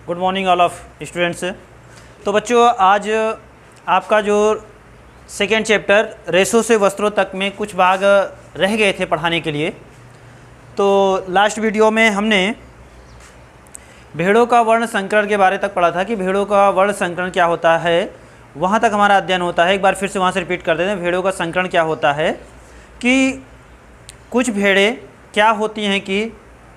Good morning all of students. तो बच्चों, आज आपका जो सेकेंड चैप्टर रेशों से वस्त्रों तक में कुछ भाग रह गए थे पढ़ाने के लिए। तो लास्ट वीडियो में हमने भेड़ों का वर्ण संकरण के बारे तक पढ़ा था कि भेड़ों का वर्ण संकरण क्या होता है, वहाँ तक हमारा अध्ययन होता है। एक बार फिर से वहाँ से रिपीट कर देते हैं। भेड़ों का संकरण क्या होता है कि कुछ भेड़ें क्या होती हैं कि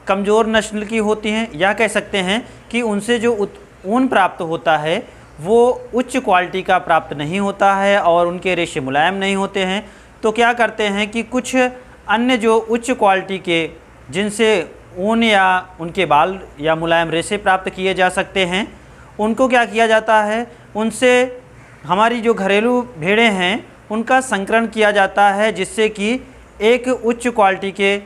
कमज़ोर नस्ल की होती हैं, या कह सकते हैं कि उनसे जो ऊन प्राप्त होता है वो उच्च क्वालिटी का प्राप्त नहीं होता है और उनके रेशे मुलायम नहीं होते हैं। तो क्या करते हैं कि कुछ अन्य जो उच्च क्वालिटी के जिनसे ऊन या उनके बाल या मुलायम रेशे प्राप्त किए जा सकते हैं, उनको क्या किया जाता है, उनसे हमारी जो घरेलू भेड़ें हैं उनका संकरण किया जाता है, जिससे कि एक उच्च क्वालिटी के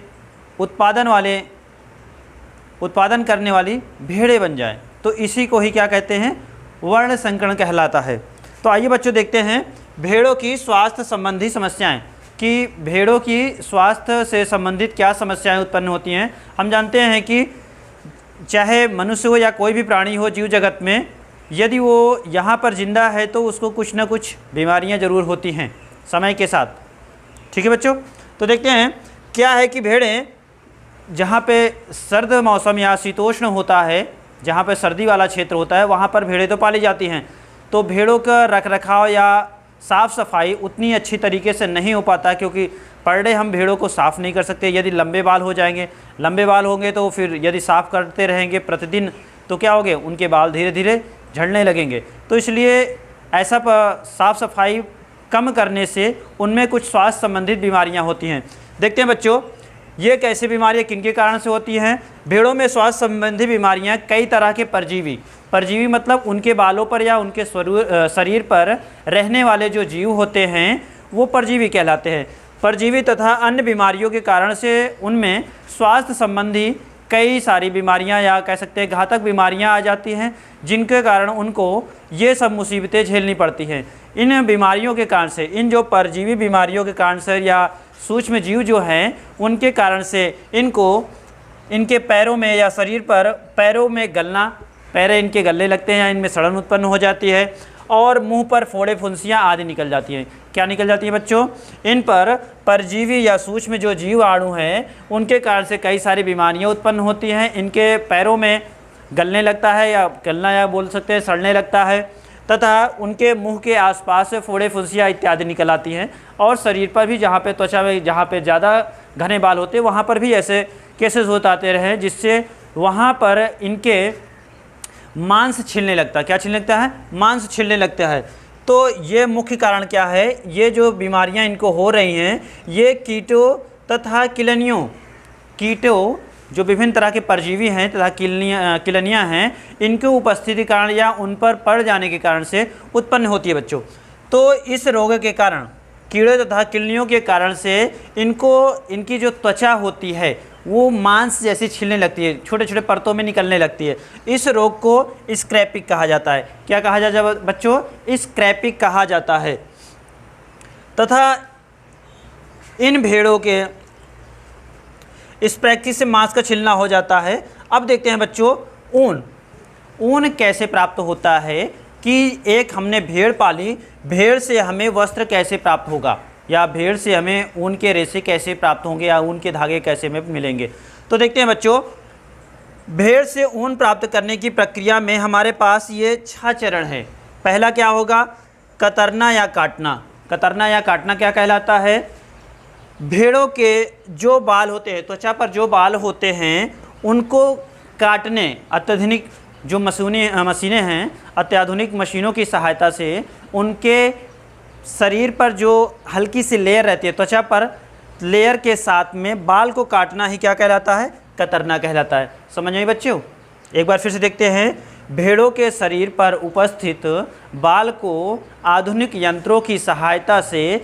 उत्पादन करने वाली भेड़ें बन जाएं। तो इसी को ही क्या कहते हैं, वर्ण संकरण कहलाता है। तो आइए बच्चों देखते हैं भेड़ों की स्वास्थ्य संबंधी समस्याएं, कि भेड़ों की स्वास्थ्य से संबंधित क्या समस्याएं उत्पन्न होती हैं। हम जानते हैं कि चाहे मनुष्य हो या कोई भी प्राणी हो जीव जगत में, यदि वो यहाँ पर जिंदा है तो उसको कुछ ना कुछ बीमारियाँ ज़रूर होती हैं समय के साथ। ठीक है बच्चों, तो देखते हैं क्या है कि भेड़ें जहाँ पे सर्द मौसम या शीतोष्ण होता है, जहाँ पे सर्दी वाला क्षेत्र होता है, वहाँ पर भेड़ें तो पाली जाती हैं। तो भेड़ों का रखरखाव या साफ़ सफाई उतनी अच्छी तरीके से नहीं हो पाता, क्योंकि पर डे हम भेड़ों को साफ़ नहीं कर सकते। यदि लंबे बाल होंगे तो फिर यदि साफ़ करते रहेंगे प्रतिदिन तो क्या होगे, उनके बाल धीरे धीरे झड़ने लगेंगे। तो इसलिए ऐसा साफ़ सफाई कम करने से उनमें कुछ स्वास्थ्य संबंधित बीमारियाँ होती हैं। देखते हैं बच्चों, ये कैसी बीमारियाँ किनके कारण से होती हैं। भेड़ों में स्वास्थ्य संबंधी बीमारियाँ कई तरह के परजीवी मतलब उनके बालों पर या उनके शरीर पर रहने वाले जो जीव होते हैं वो परजीवी कहलाते हैं। परजीवी तथा अन्य बीमारियों के कारण से उनमें स्वास्थ्य संबंधी कई सारी बीमारियां या कह सकते हैं घातक बीमारियां आ जाती हैं, जिनके कारण उनको ये सब मुसीबतें झेलनी पड़ती हैं। इन बीमारियों के कारण से, इन जो परजीवी बीमारियों के कारण से या सूक्ष्म जीव जो हैं उनके कारण से इनके पैरों में या शरीर पर पैरों में पैर इनके गलने लगते हैं या इनमें सड़न उत्पन्न हो जाती है, और मुंह पर फोड़े फुंसियाँ आदि निकल जाती हैं। क्या निकल जाती है बच्चों, इन पर परजीवी या सूक्ष्म जो जीवाणु हैं उनके कारण से कई सारी बीमारियां उत्पन्न होती हैं। इनके पैरों में गलने लगता है या गलना या बोल सकते हैं सड़ने लगता है, तथा उनके मुंह के आसपास से फोड़े फुंसियाँ इत्यादि निकल आती हैं। और शरीर पर भी, जहाँ पे त्वचा में जहाँ पे ज़्यादा घने बाल होते हैं वहाँ पर भी ऐसे केसेस होते आते रहे, जिससे वहाँ पर इनके मांस छिलने लगता है। क्या छिलने लगता है, मांस छिलने लगता है। तो ये मुख्य कारण क्या है, ये जो बीमारियां इनको हो रही हैं ये कीटों तथा कीटों जो विभिन्न तरह के परजीवी हैं तथा किलनियाँ हैं, इनके उपस्थिति कारण या उन पर पड़ जाने के कारण से उत्पन्न होती है बच्चों। तो इस रोग के कारण, कीड़े तथा किलनियों के कारण से इनकी जो त्वचा होती है वो मांस जैसी छिलने लगती है, छोटे छोटे परतों में निकलने लगती है। इस रोग को स्क्रैपिक कहा जाता है। क्या कहा जाता है बच्चों, स्क्रैपिक कहा जाता है। तथा इन भेड़ों के इस प्रैक्टिस से मांस का छिलना हो जाता है। अब देखते हैं बच्चों, ऊन कैसे प्राप्त होता है, कि एक हमने भेड़ पाली, भेड़ से हमें वस्त्र कैसे प्राप्त होगा, या भेड़ से हमें ऊन के रेशे कैसे प्राप्त होंगे या ऊन के धागे कैसे हमें मिलेंगे। तो देखते हैं बच्चों, भेड़ से ऊन प्राप्त करने की प्रक्रिया में हमारे पास ये 6 चरण हैं। पहला क्या होगा, कतरना या काटना। कतरना या काटना क्या कहलाता है, भेड़ों के जो बाल होते हैं, त्वचा पर जो बाल होते हैं उनको काटने अत्याधुनिक जो मशीनें हैं, अत्याधुनिक मशीनों की सहायता से उनके शरीर पर जो हल्की सी लेयर रहती है, त्वचा पर लेयर के साथ में बाल को काटना ही क्या कहलाता है, कतरना कहलाता है। समझ में बच्चों, एक बार फिर से देखते हैं। भेड़ों के शरीर पर उपस्थित बाल को आधुनिक यंत्रों की सहायता से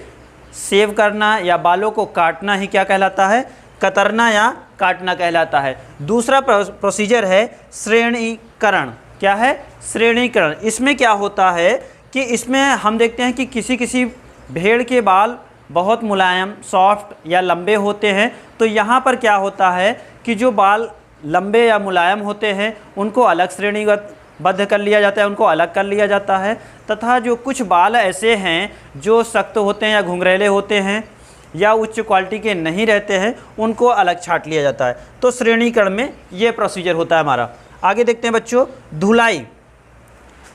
सेव करना या बालों को काटना ही क्या कहलाता है, कतरना या काटना कहलाता है। दूसरा प्रोसीजर है श्रेणीकरण। क्या है, श्रेणीकरण। इसमें क्या होता है कि इसमें हम देखते हैं कि किसी भेड़ के बाल बहुत मुलायम, सॉफ्ट या लंबे होते हैं। तो यहाँ पर क्या होता है कि जो बाल लंबे या मुलायम होते हैं उनको अलग श्रेणीगत बद्ध कर लिया जाता है, उनको अलग कर लिया जाता है, तथा जो कुछ बाल ऐसे हैं जो सख्त होते हैं या घुंघरेले होते हैं या उच्च क्वालिटी के नहीं रहते हैं, उनको अलग छांट लिया जाता है। तो श्रेणीकरण में ये प्रोसीजर होता है हमारा। आगे देखते हैं बच्चों, धुलाई।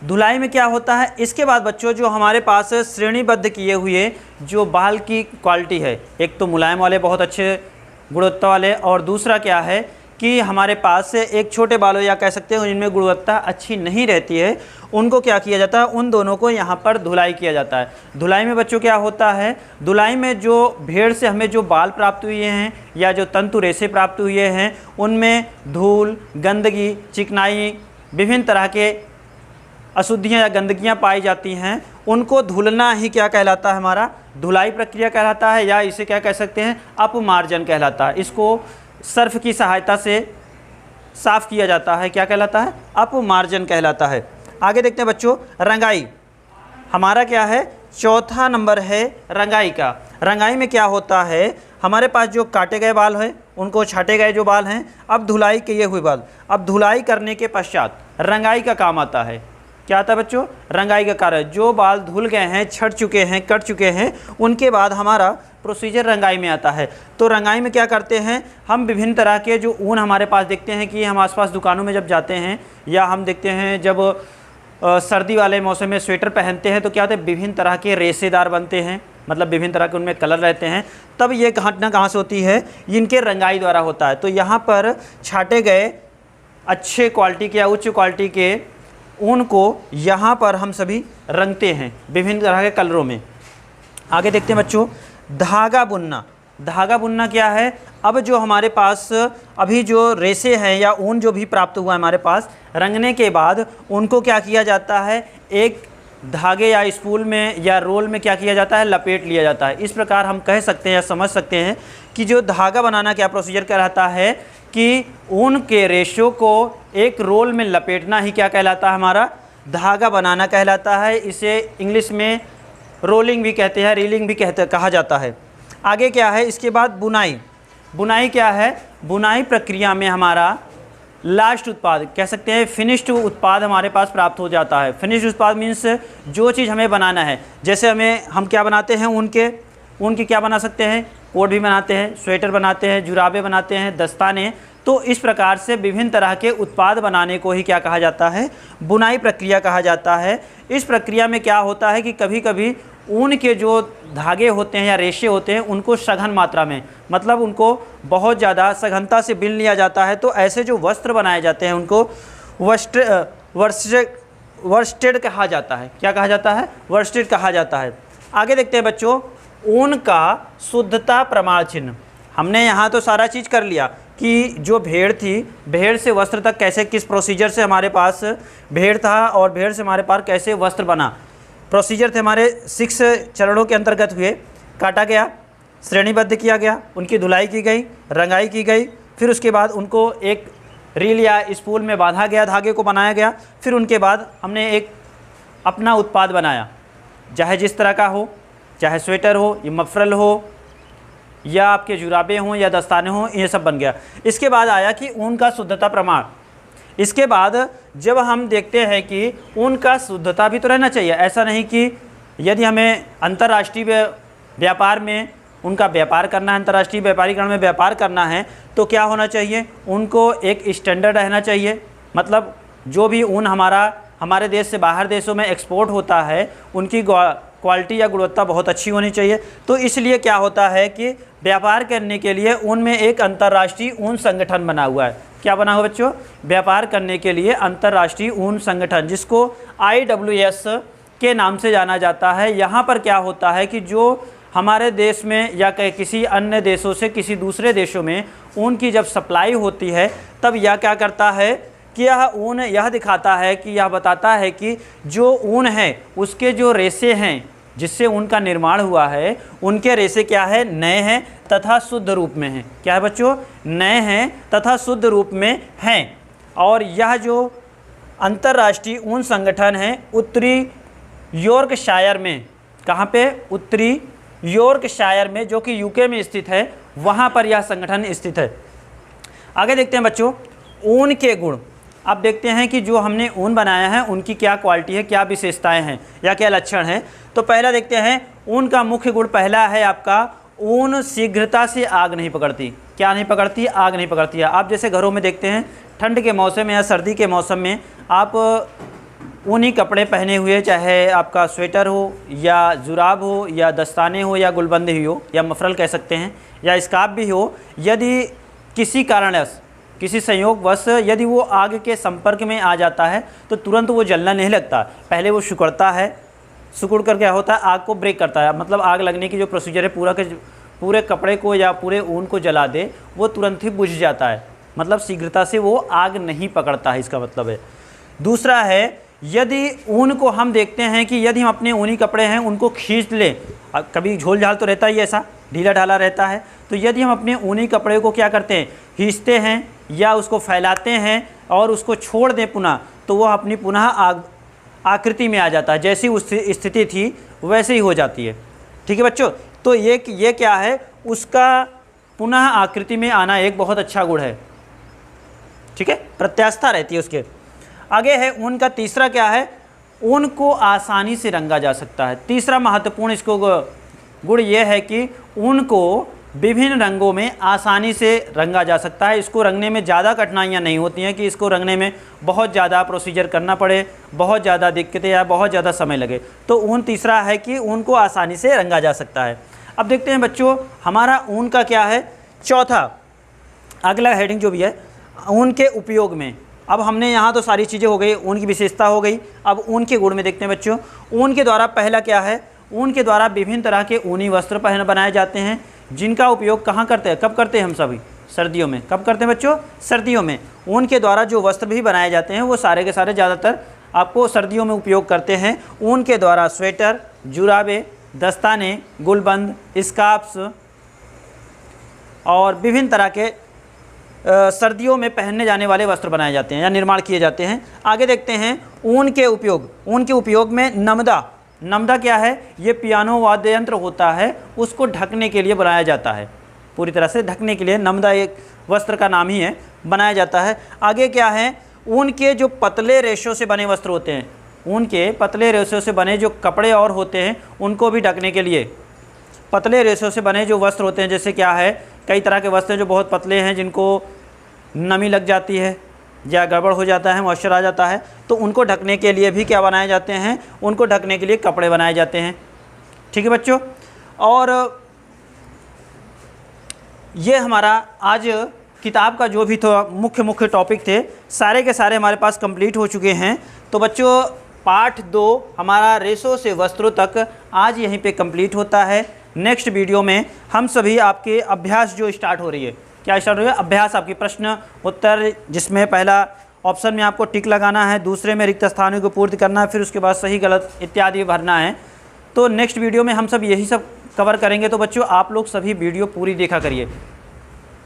धुलाई में क्या होता है, इसके बाद बच्चों जो हमारे पास श्रेणीबद्ध किए हुए जो बाल की क्वालिटी है, एक तो मुलायम वाले बहुत अच्छे गुणवत्ता वाले, और दूसरा क्या है कि हमारे पास एक छोटे बालों या कह सकते हैं जिनमें गुणवत्ता अच्छी नहीं रहती है, उनको क्या किया जाता है, उन दोनों को यहाँ पर धुलाई किया जाता है। धुलाई में बच्चों क्या होता है, धुलाई में जो भेड़ से हमें जो बाल प्राप्त हुए हैं या जो तंतु रेशे प्राप्त हुए हैं, उनमें धूल, गंदगी, चिकनाई, विभिन्न तरह के अशुद्धियाँ या गंदगियाँ पाई जाती हैं, उनको धुलना ही क्या कहलाता है, हमारा धुलाई प्रक्रिया कहलाता है, या इसे क्या कह सकते हैं, अपमार्जन कहलाता है। इसको सर्फ की सहायता से साफ़ किया जाता है, क्या कहलाता है, अपमार्जन कहलाता है। आगे देखते हैं बच्चों, रंगाई। हमारा क्या है, चौथा नंबर है रंगाई का। रंगाई में क्या होता है, हमारे पास जो काटे गए बाल हैं, उनको छाटे गए जो बाल हैं, अब धुलाई किए हुए बाल, अब धुलाई करने के पश्चात रंगाई का काम आता है। क्या आता है बच्चों, रंगाई का कार्य। जो बाल धुल गए हैं, छट चुके हैं, कट चुके हैं, उनके बाद हमारा प्रोसीजर रंगाई में आता है। तो रंगाई में क्या करते हैं, हम विभिन्न तरह के जो ऊन हमारे पास देखते हैं कि हम आसपास दुकानों में जब जाते हैं, या हम देखते हैं जब सर्दी वाले मौसम में स्वेटर पहनते हैं, तो क्या होता है, विभिन्न तरह के रेशेदार बनते हैं, मतलब विभिन्न तरह के उनमें कलर रहते हैं। तब ये घटना कहाँ से होती है, इनके रंगाई द्वारा होता है। तो यहाँ पर छाटे गए अच्छे क्वालिटी के या उच्च क्वालिटी के ऊन को यहाँ पर हम सभी रंगते हैं विभिन्न तरह के कलरों में। आगे देखते हैं बच्चों, धागा बुनना। धागा बुनना क्या है, अब जो हमारे पास अभी जो रेशे हैं या ऊन जो भी प्राप्त हुआ है हमारे पास, रंगने के बाद उनको क्या किया जाता है, एक धागे या स्पूल में या रोल में क्या किया जाता है, लपेट लिया जाता है। इस प्रकार हम कह सकते हैं या समझ सकते हैं कि जो धागा बनाना क्या प्रोसीजर कहलाता है कि ऊन के रेशों को एक रोल में लपेटना ही क्या कहलाता है, हमारा धागा बनाना कहलाता है। इसे इंग्लिश में रोलिंग भी कहते हैं, रीलिंग भी कहा जाता है। आगे क्या है, इसके बाद बुनाई। बुनाई क्या है, बुनाई प्रक्रिया में हमारा लास्ट उत्पाद कह सकते हैं, फिनिश्ड उत्पाद हमारे पास प्राप्त हो जाता है। फिनिश्ड उत्पाद मीन्स जो चीज़ हमें बनाना है, जैसे हम क्या बनाते हैं, ऊन के क्या बना सकते हैं, कोट भी बनाते हैं, स्वेटर बनाते हैं, जुराबे बनाते हैं, दस्ताने। तो इस प्रकार से विभिन्न तरह के उत्पाद बनाने को ही क्या कहा जाता है, बुनाई प्रक्रिया कहा जाता है। इस प्रक्रिया में क्या होता है कि कभी कभी ऊन के जो धागे होते हैं या रेशे होते हैं, उनको सघन मात्रा में, मतलब उनको बहुत ज़्यादा सघनता से बिन लिया जाता है। तो ऐसे जो वस्त्र बनाए जाते हैं उनको वर्स्टेड कहा जाता है। क्या कहा जाता है, वर्स्टेड कहा जाता है। आगे देखते हैं बच्चों, ऊन का शुद्धता प्रमाण चिन्ह। हमने यहाँ तो सारा चीज़ कर लिया कि जो भेड़ थी, भेड़ से वस्त्र तक कैसे, किस प्रोसीजर से हमारे पास भेड़ था और भेड़ से हमारे पास कैसे वस्त्र बना। प्रोसीजर थे हमारे 6 चरणों के अंतर्गत हुए। काटा गया, श्रेणीबद्ध किया गया, उनकी धुलाई की गई, रंगाई की गई, फिर उसके बाद उनको एक रील या स्पूल में बांधा गया, धागे को बनाया गया। फिर उनके बाद हमने एक अपना उत्पाद बनाया, चाहे जिस तरह का हो, चाहे स्वेटर हो, या मफरल हो, या आपके जुराबे हों या दस्ताने हों, ये सब बन गया। इसके बाद आया कि ऊन का शुद्धता प्रमाण। इसके बाद जब हम देखते हैं कि ऊन का शुद्धता भी तो रहना चाहिए, ऐसा नहीं कि यदि हमें अंतर्राष्ट्रीय व्यापार में उनका व्यापार करना है, अंतर्राष्ट्रीय व्यापारीकरण में व्यापार करना है, तो क्या होना चाहिए, उनको एक स्टैंडर्ड रहना चाहिए। मतलब जो भी ऊन हमारे देश से बाहर देशों में एक्सपोर्ट होता है, उनकी क्वालिटी या गुणवत्ता बहुत अच्छी होनी चाहिए। तो इसलिए क्या होता है कि व्यापार करने के लिए ऊन में एक अंतर्राष्ट्रीय ऊन संगठन बना हुआ है। क्या बना हुआ बच्चों, व्यापार करने के लिए अंतर्राष्ट्रीय ऊन संगठन, जिसको IWS के नाम से जाना जाता है। यहाँ पर क्या होता है कि जो हमारे देश में या किसी अन्य देशों से किसी दूसरे देशों में ऊन की जब सप्लाई होती है, तब यह क्या करता है कि यह ऊन यह दिखाता है कि यह बताता है कि जो ऊन है उसके जो रेशे हैं जिससे ऊन का निर्माण हुआ है, उनके रेशे क्या है, नए हैं तथा शुद्ध रूप में हैं। क्या है बच्चों, नए हैं तथा शुद्ध रूप में हैं। और यह जो अंतर्राष्ट्रीय ऊन संगठन है, उत्तरी यॉर्कशायर में, कहाँ पे, उत्तरी यॉर्कशायर में, जो कि यूके में स्थित है, वहाँ पर यह संगठन स्थित है। आगे देखते हैं बच्चों, ऊन के गुण। अब देखते हैं कि जो हमने ऊन बनाया है उनकी क्या क्वालिटी है, क्या विशेषताएं हैं या क्या लक्षण हैं। तो पहला देखते हैं, ऊन का मुख्य गुण पहला है आपका, ऊन शीघ्रता से आग नहीं पकड़ती। क्या नहीं पकड़ती? आग नहीं पकड़ती है। आप जैसे घरों में देखते हैं ठंड के मौसम या सर्दी के मौसम में आप ऊनी कपड़े पहने हुए, चाहे आपका स्वेटर हो या जुराब हो या दस्ताने हो या गुलबंदी ही हो या मफरल कह सकते हैं या स्कार्फ भी हो, यदि किसी कारणवश, किसी संयोगवश यदि वो आग के संपर्क में आ जाता है तो तुरंत वो जलना नहीं लगता। पहले वो सिकुड़ता है, सिकुड़ कर क्या होता है, आग को ब्रेक करता है। मतलब आग लगने की जो प्रोसीजर है पूरे कपड़े को या पूरे ऊन को जला दे, वो तुरंत ही बुझ जाता है। मतलब शीघ्रता से वो आग नहीं पकड़ता है, इसका मतलब है। दूसरा है, यदि ऊन को हम देखते हैं कि यदि हम अपने ऊनी कपड़े हैं उनको खींच लें, कभी झोल झाल तो रहता ही ऐसा ढीला ढाला रहता है, तो यदि हम अपने ऊनी कपड़े को क्या करते हैं, खींचते हैं या उसको फैलाते हैं और उसको छोड़ दें पुनः, तो वह अपनी पुनः आकृति में आ जाता है। जैसी उस स्थिति थी वैसे ही हो जाती है। ठीक है बच्चों, तो ये क्या है, उसका पुनः आकृति में आना एक बहुत अच्छा गुण है। ठीक है, प्रत्यास्थता रहती है उसके। आगे है ऊन का तीसरा क्या है, ऊन को आसानी से रंगा जा सकता है। तीसरा महत्वपूर्ण इसको गुण ये है कि ऊन को विभिन्न रंगों में आसानी से रंगा जा सकता है। इसको रंगने में ज़्यादा कठिनाइयाँ नहीं होती हैं कि इसको रंगने में बहुत ज़्यादा प्रोसीजर करना पड़े, बहुत ज़्यादा दिक्कतें या बहुत ज़्यादा समय लगे। तो ऊन तीसरा है कि ऊन को आसानी से रंगा जा सकता है। अब देखते हैं बच्चों, हमारा ऊन का क्या है, चौथा अगला हेडिंग जो भी है, ऊन के उपयोग में। अब हमने यहाँ तो सारी चीज़ें हो गई, ऊन की विशेषता हो गई। अब ऊन के गुण में देखते हैं बच्चों। ऊन के द्वारा पहला क्या है, ऊन के द्वारा विभिन्न तरह के ऊनी वस्त्र बनाए जाते हैं, जिनका उपयोग कहाँ करते हैं, कब करते हैं हम सभी, सर्दियों में। कब करते हैं बच्चों, सर्दियों में। ऊन के द्वारा जो वस्त्र भी बनाए जाते हैं वो सारे के सारे ज़्यादातर आपको सर्दियों में उपयोग करते हैं। ऊन के द्वारा स्वेटर, जुराबे, दस्ताने, गुलबंद, स्कार्फ्स और विभिन्न तरह के सर्दियों में पहनने जाने वाले वस्त्र बनाए जाते हैं या निर्माण किए जाते हैं। आगे देखते हैं ऊन के उपयोग। ऊन के उपयोग में नमदा क्या है, ये पियानो वाद्य यंत्र होता है, उसको ढकने के लिए बनाया जाता है। पूरी तरह से ढकने के लिए नमदा एक वस्त्र का नाम ही है, बनाया जाता है। आगे क्या है, ऊन के जो पतले रेशों से बने वस्त्र होते हैं, ऊन के पतले रेशों से बने जो कपड़े और होते हैं उनको भी ढकने के लिए पतले रेशों से बने जो वस्त्र होते हैं, जैसे क्या है, कई तरह के वस्त्र जो बहुत पतले हैं, जिनको नमी लग जाती है या गड़बड़ हो जाता है, मॉइस्चर आ जाता है, तो उनको ढकने के लिए भी क्या बनाए जाते हैं, उनको ढकने के लिए कपड़े बनाए जाते हैं। ठीक है बच्चों, और ये हमारा आज किताब का जो भी तो मुख्य टॉपिक थे सारे के सारे हमारे पास कंप्लीट हो चुके हैं। तो बच्चों पाठ 2 हमारा रेशों से वस्त्रों तक आज यहीं पे कंप्लीट होता है। नेक्स्ट वीडियो में हम सभी आपके अभ्यास जो स्टार्ट हो रही है, क्या स्टार्ट हो रही है, अभ्यास, आपकी प्रश्न उत्तर, जिसमें पहला ऑप्शन में आपको टिक लगाना है, दूसरे में रिक्त स्थानों को पूर्ति करना है, फिर उसके बाद सही गलत इत्यादि भरना है। तो नेक्स्ट वीडियो में हम सब यही सब कवर करेंगे। तो बच्चों आप लोग सभी वीडियो पूरी देखा करिए।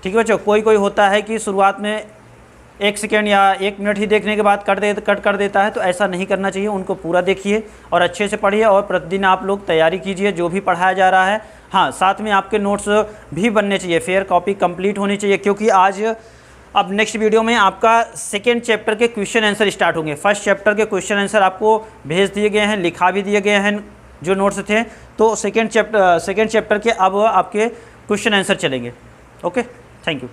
ठीक है बच्चों, कोई होता है कि शुरुआत में 1 सेकेंड या 1 मिनट ही देखने के बाद कट कर देता है, तो ऐसा नहीं करना चाहिए। उनको पूरा देखिए और अच्छे से पढ़िए और प्रतिदिन आप लोग तैयारी कीजिए जो भी पढ़ाया जा रहा है। हाँ, साथ में आपके नोट्स भी बनने चाहिए, फेयर कॉपी कंप्लीट होनी चाहिए, क्योंकि आज अब नेक्स्ट वीडियो में आपका सेकेंड चैप्टर के क्वेश्चन आंसर स्टार्ट होंगे। फर्स्ट चैप्टर के क्वेश्चन आंसर आपको भेज दिए गए हैं, लिखा भी दिए गए हैं जो नोट्स थे। तो सेकेंड चैप्टर के अब आपके क्वेश्चन आंसर चलेंगे। Okay, thank you.